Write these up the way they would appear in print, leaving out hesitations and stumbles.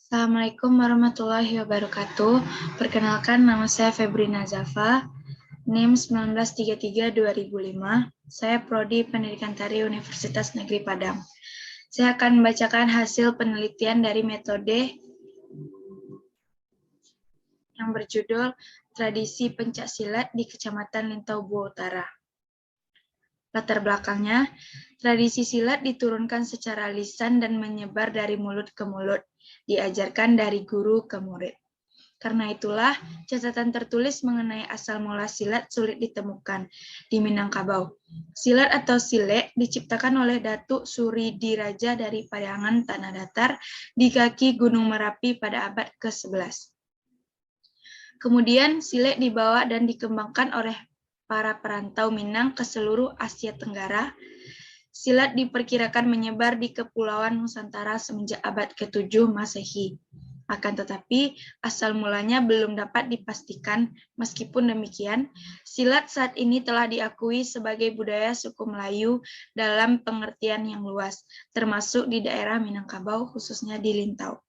Assalamualaikum warahmatullahi wabarakatuh. Perkenalkan, nama saya Febrina Zafa, NIM 1933-2005. Saya Prodi Pendidikan Tari Universitas Negeri Padang. Saya akan membacakan hasil penelitian dari metode yang berjudul Tradisi Pencaksilat di Kecamatan Lintau Bua Utara. Latar belakangnya, tradisi silat diturunkan secara lisan dan menyebar dari mulut ke mulut, diajarkan dari guru ke murid. Karena itulah, catatan tertulis mengenai asal mula silat sulit ditemukan di Minangkabau. Silat atau silek diciptakan oleh Datuk Suri Diraja dari Padangan Tanah Datar di kaki Gunung Merapi pada abad ke-11. Kemudian silek dibawa dan dikembangkan oleh para perantau Minang ke seluruh Asia Tenggara. Silat diperkirakan menyebar di Kepulauan Nusantara semenjak abad ke-7 Masehi. Akan tetapi, asal mulanya belum dapat dipastikan. Meskipun demikian, silat saat ini telah diakui sebagai budaya suku Melayu dalam pengertian yang luas, termasuk di daerah Minangkabau, khususnya di Lintau.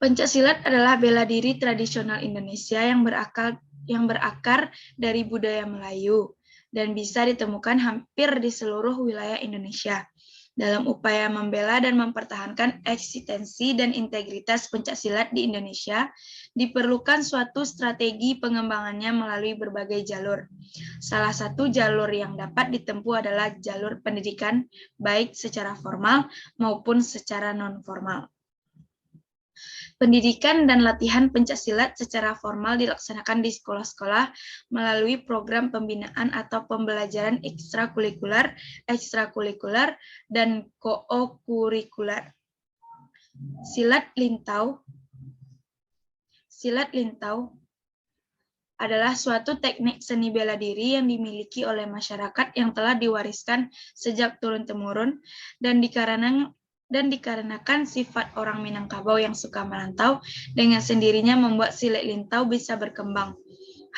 Pencaksilat adalah bela diri tradisional Indonesia yang berakar dari budaya Melayu dan bisa ditemukan hampir di seluruh wilayah Indonesia. Dalam upaya membela dan mempertahankan eksistensi dan integritas pencaksilat di Indonesia, diperlukan suatu strategi pengembangannya melalui berbagai jalur. Salah satu jalur yang dapat ditempuh adalah jalur pendidikan, baik secara formal maupun secara non-formal. Pendidikan dan latihan pencaksilat secara formal dilaksanakan di sekolah-sekolah melalui program pembinaan atau pembelajaran ekstrakurikuler, dan kookurikuler. Silat lintau adalah suatu teknik seni bela diri yang dimiliki oleh masyarakat yang telah diwariskan sejak turun-temurun dan dikarenakan sifat orang Minangkabau yang suka merantau, dengan sendirinya membuat silek lintau bisa berkembang.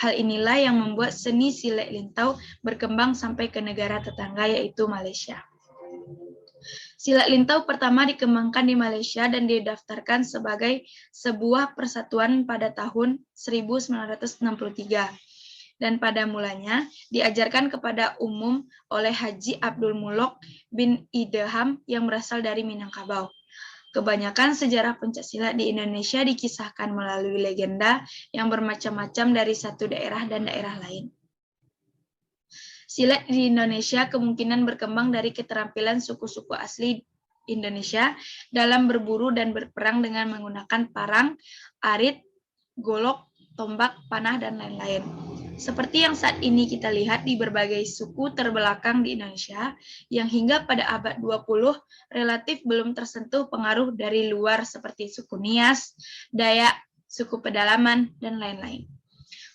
Hal inilah yang membuat seni silek lintau berkembang sampai ke negara tetangga, yaitu Malaysia. Silat lintau pertama dikembangkan di Malaysia dan didaftarkan sebagai sebuah persatuan pada tahun 1963. Dan pada mulanya diajarkan kepada umum oleh Haji Abdul Mulok bin Idham yang berasal dari Minangkabau. Kebanyakan sejarah pencaksilat di Indonesia dikisahkan melalui legenda yang bermacam-macam dari satu daerah dan daerah lain. Silat di Indonesia kemungkinan berkembang dari keterampilan suku-suku asli Indonesia dalam berburu dan berperang dengan menggunakan parang, arit, golok, tombak, panah, dan lain-lain. Seperti yang saat ini kita lihat di berbagai suku terbelakang di Indonesia, yang hingga pada abad 20 relatif belum tersentuh pengaruh dari luar seperti suku Nias, Dayak, suku Pedalaman, dan lain-lain.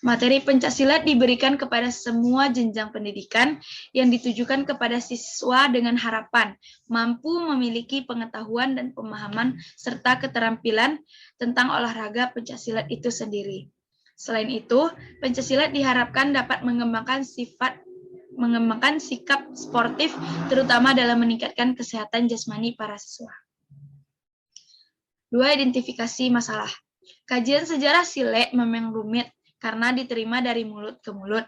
Materi pencaksilat diberikan kepada semua jenjang pendidikan yang ditujukan kepada siswa dengan harapan mampu memiliki pengetahuan dan pemahaman serta keterampilan tentang olahraga pencaksilat itu sendiri. Selain itu, pencaksilat diharapkan dapat mengembangkan sikap sportif, terutama dalam meningkatkan kesehatan jasmani para siswa. 2. Identifikasi masalah. Kajian sejarah silek memang rumit karena diterima dari mulut ke mulut.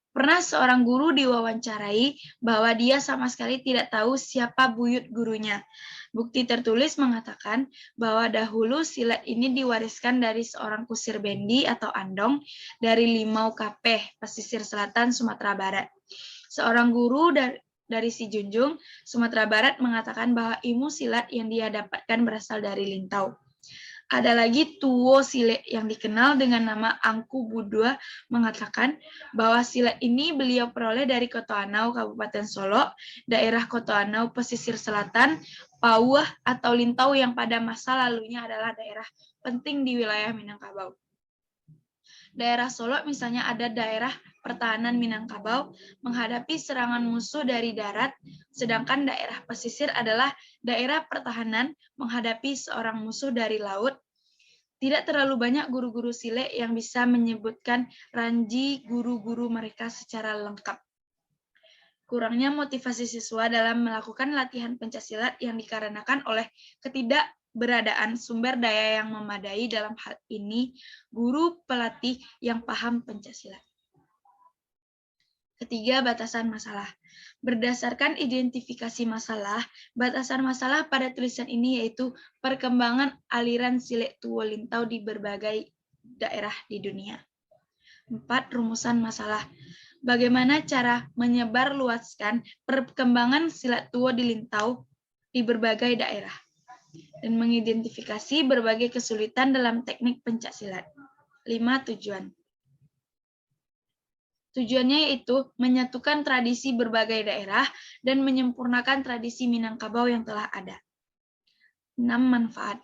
Pernah seorang guru diwawancarai bahwa dia sama sekali tidak tahu siapa buyut gurunya. Bukti tertulis mengatakan bahwa dahulu silat ini diwariskan dari seorang kusir bendi atau andong dari Limau Kapeh, pesisir selatan Sumatera Barat. Seorang guru dari Sijunjung, Sumatera Barat mengatakan bahwa ilmu silat yang dia dapatkan berasal dari Lintau. Ada lagi Tuwo Silek yang dikenal dengan nama Angku Budua mengatakan bahwa silat ini beliau peroleh dari Kotoanau, Kabupaten Solok, daerah Kotoanau, pesisir selatan, Pauh atau Lintau yang pada masa lalunya adalah daerah penting di wilayah Minangkabau. Daerah Solok misalnya ada daerah pertahanan Minangkabau menghadapi serangan musuh dari darat, sedangkan daerah pesisir adalah daerah pertahanan menghadapi seorang musuh dari laut. Tidak terlalu banyak guru-guru silek yang bisa menyebutkan ranji guru-guru mereka secara lengkap. Kurangnya motivasi siswa dalam melakukan latihan pencaksilat yang dikarenakan oleh keberadaan sumber daya yang memadai, dalam hal ini guru pelatih yang paham Pancasila. Ketiga, batasan masalah. Berdasarkan identifikasi masalah, batasan masalah pada tulisan ini yaitu perkembangan aliran Silek Tuwo Lintau di berbagai daerah di dunia. 4. Rumusan masalah. Bagaimana cara menyebarluaskan perkembangan silat tuwo di Lintau di berbagai daerah dan mengidentifikasi berbagai kesulitan dalam teknik pencaksilat. 5. Tujuan. Tujuannya yaitu menyatukan tradisi berbagai daerah dan menyempurnakan tradisi Minangkabau yang telah ada. 6. Manfaat.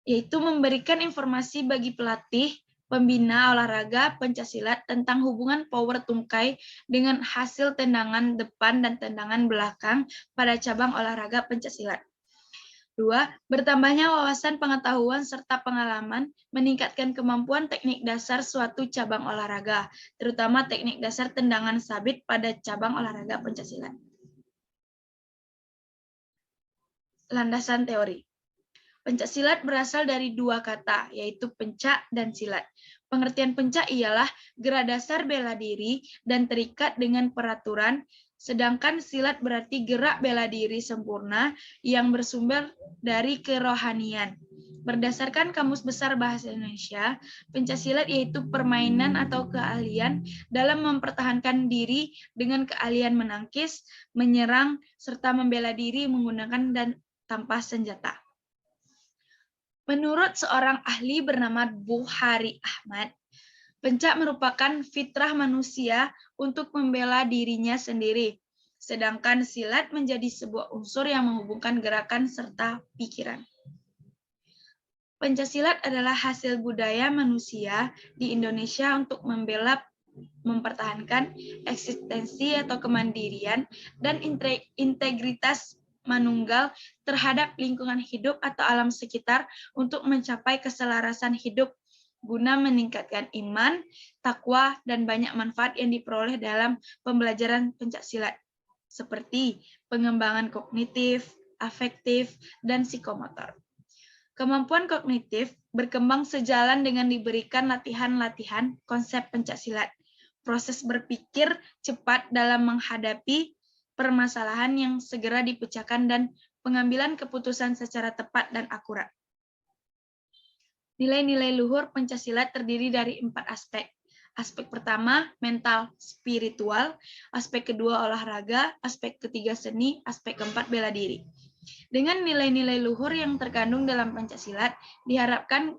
Yaitu memberikan informasi bagi pelatih, pembina olahraga pencaksilat tentang hubungan power tungkai dengan hasil tendangan depan dan tendangan belakang pada cabang olahraga pencaksilat. 2. Bertambahnya wawasan pengetahuan serta pengalaman meningkatkan kemampuan teknik dasar suatu cabang olahraga, terutama teknik dasar tendangan sabit pada cabang olahraga pencaksilat. Landasan teori. Pencaksilat berasal dari dua kata, yaitu pencak dan silat. Pengertian pencak ialah gerak dasar bela diri dan terikat dengan peraturan, sedangkan silat berarti gerak bela diri sempurna yang bersumber dari kerohanian. Berdasarkan Kamus Besar Bahasa Indonesia, pencaksilat yaitu permainan atau keahlian dalam mempertahankan diri dengan keahlian menangkis, menyerang, serta membela diri menggunakan dan tanpa senjata. Menurut seorang ahli bernama Bukhari Ahmad, pencak merupakan fitrah manusia untuk membela dirinya sendiri, sedangkan silat menjadi sebuah unsur yang menghubungkan gerakan serta pikiran. Pencaksilat adalah hasil budaya manusia di Indonesia untuk membela, mempertahankan eksistensi atau kemandirian dan integritas manunggal terhadap lingkungan hidup atau alam sekitar untuk mencapai keselarasan hidup guna meningkatkan iman, takwa, dan banyak manfaat yang diperoleh dalam pembelajaran pencaksilat, seperti pengembangan kognitif, afektif, dan psikomotor. Kemampuan kognitif berkembang sejalan dengan diberikan latihan-latihan konsep pencaksilat, proses berpikir cepat dalam menghadapi permasalahan yang segera dipecahkan, dan pengambilan keputusan secara tepat dan akurat. Nilai-nilai luhur pencaksilat terdiri dari 4 aspek. Aspek pertama, mental spiritual, aspek kedua olahraga, aspek ketiga seni, aspek keempat bela diri. Dengan nilai-nilai luhur yang terkandung dalam pencaksilat, diharapkan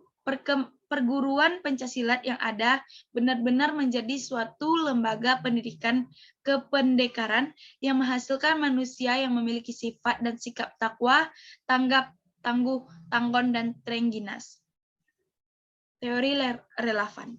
perguruan pencaksilat yang ada benar-benar menjadi suatu lembaga pendidikan kependekaran yang menghasilkan manusia yang memiliki sifat dan sikap takwa, tanggap, tangguh, tanggon, dan trengginas. Teori relevan.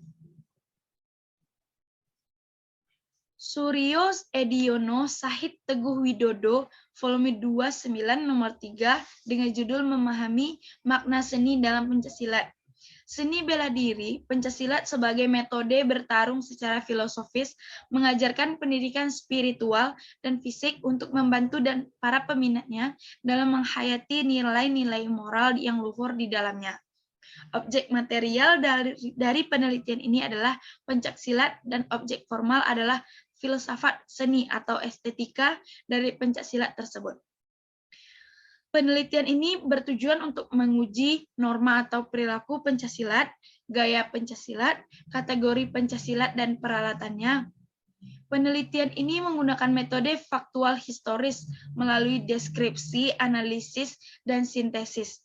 Suryo Ediono Sahid Teguh Widodo, volume 29 nomor 3, dengan judul Memahami Makna Seni dalam Pencaksilat. Seni bela diri pencaksilat sebagai metode bertarung secara filosofis mengajarkan pendidikan spiritual dan fisik untuk membantu dan para peminatnya dalam menghayati nilai-nilai moral yang luhur di dalamnya. Objek material dari penelitian ini adalah pencaksilat dan objek formal adalah filsafat seni atau estetika dari pencaksilat tersebut. Penelitian ini bertujuan untuk menguji norma atau perilaku pencaksilat, gaya pencaksilat, kategori pencaksilat, dan peralatannya. Penelitian ini menggunakan metode faktual historis melalui deskripsi, analisis, dan sintesis.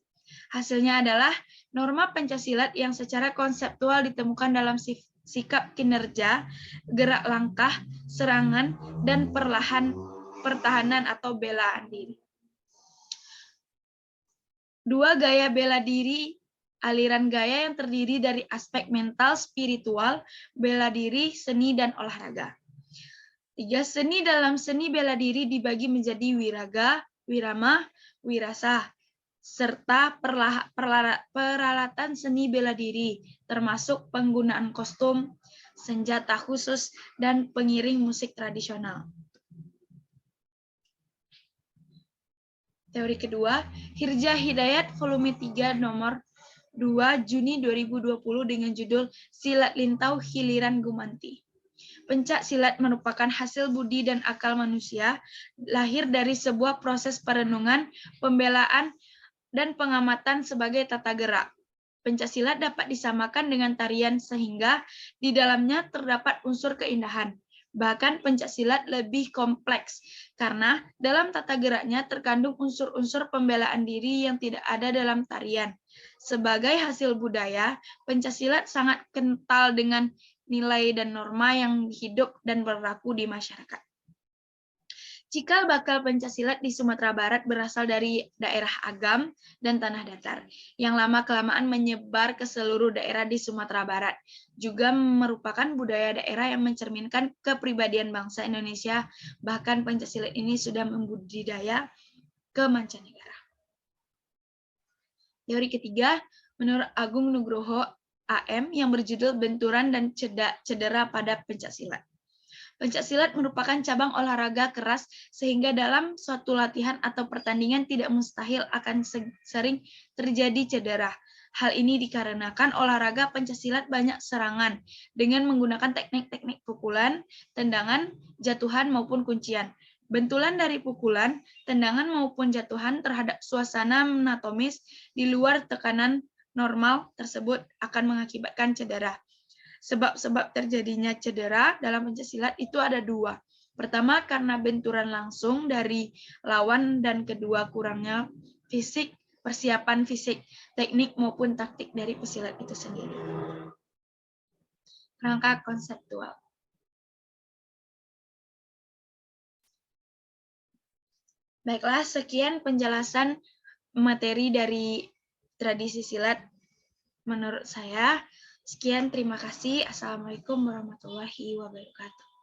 Hasilnya adalah norma pencaksilat yang secara konseptual ditemukan dalam sikap kinerja, gerak langkah, serangan, dan pertahanan atau belaan diri. 2. Gaya bela diri, aliran gaya yang terdiri dari aspek mental, spiritual, bela diri, seni, dan olahraga. 3. Seni dalam seni bela diri dibagi menjadi wiraga, wirama, wirasah, serta peralatan seni bela diri, termasuk penggunaan kostum, senjata khusus, dan pengiring musik tradisional. Teori kedua, Hirja Hidayat volume 3 nomor 2 Juni 2020 dengan judul Silat Lintau Hiliran Gumanti. Pencak silat merupakan hasil budi dan akal manusia, lahir dari sebuah proses perenungan, pembelaan, dan pengamatan sebagai tata gerak. Pencak silat dapat disamakan dengan tarian sehingga di dalamnya terdapat unsur keindahan. Bahkan pencak silat lebih kompleks karena dalam tata geraknya terkandung unsur-unsur pembelaan diri yang tidak ada dalam tarian. Sebagai hasil budaya, pencak silat sangat kental dengan nilai dan norma yang hidup dan berlaku di masyarakat. Cikal bakal pencaksilat di Sumatera Barat berasal dari daerah Agam dan tanah datar, yang lama-kelamaan menyebar ke seluruh daerah di Sumatera Barat. Juga merupakan budaya daerah yang mencerminkan kepribadian bangsa Indonesia, bahkan pencaksilat ini sudah membudidaya ke mancanegara. Teori ketiga, menurut Agung Nugroho AM yang berjudul Benturan dan Cedera pada Pencaksilat. Pencaksilat merupakan cabang olahraga keras sehingga dalam suatu latihan atau pertandingan tidak mustahil akan sering terjadi cedera. Hal ini dikarenakan olahraga pencaksilat banyak serangan dengan menggunakan teknik-teknik pukulan, tendangan, jatuhan maupun kuncian. Bentulan dari pukulan, tendangan maupun jatuhan terhadap suasana anatomis di luar tekanan normal tersebut akan mengakibatkan cedera. Sebab-sebab terjadinya cedera dalam pencaksilat itu ada dua. Pertama, karena benturan langsung dari lawan, dan kedua, kurangnya fisik, persiapan fisik, teknik maupun taktik dari pesilat itu sendiri. Rangka konseptual. Baiklah, sekian penjelasan materi dari tradisi silat menurut saya. Sekian, terima kasih. Assalamualaikum warahmatullahi wabarakatuh.